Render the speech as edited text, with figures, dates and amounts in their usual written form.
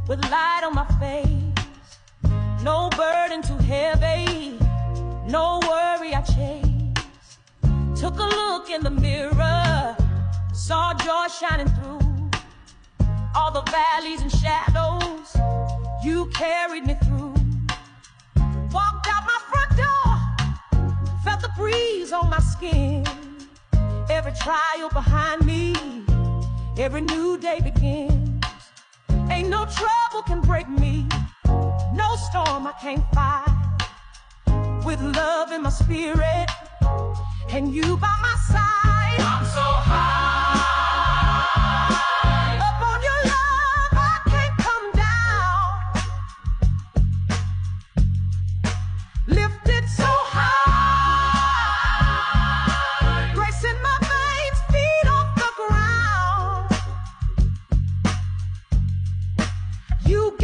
with light on my face. No burden too heavy, no worry I chase. Took a look in the mirror, saw joy shining through all the valleys and shadows you carried me through. Walked out my front door, felt the breeze on my skin. Every trial behind me, every new day begins. Ain't no trouble can break me, no storm I can't fight. With love in my spirit and you by my side, I'm so high. Up on your love I can't come down. Lifted so high, grace in my veins, feet off the ground. You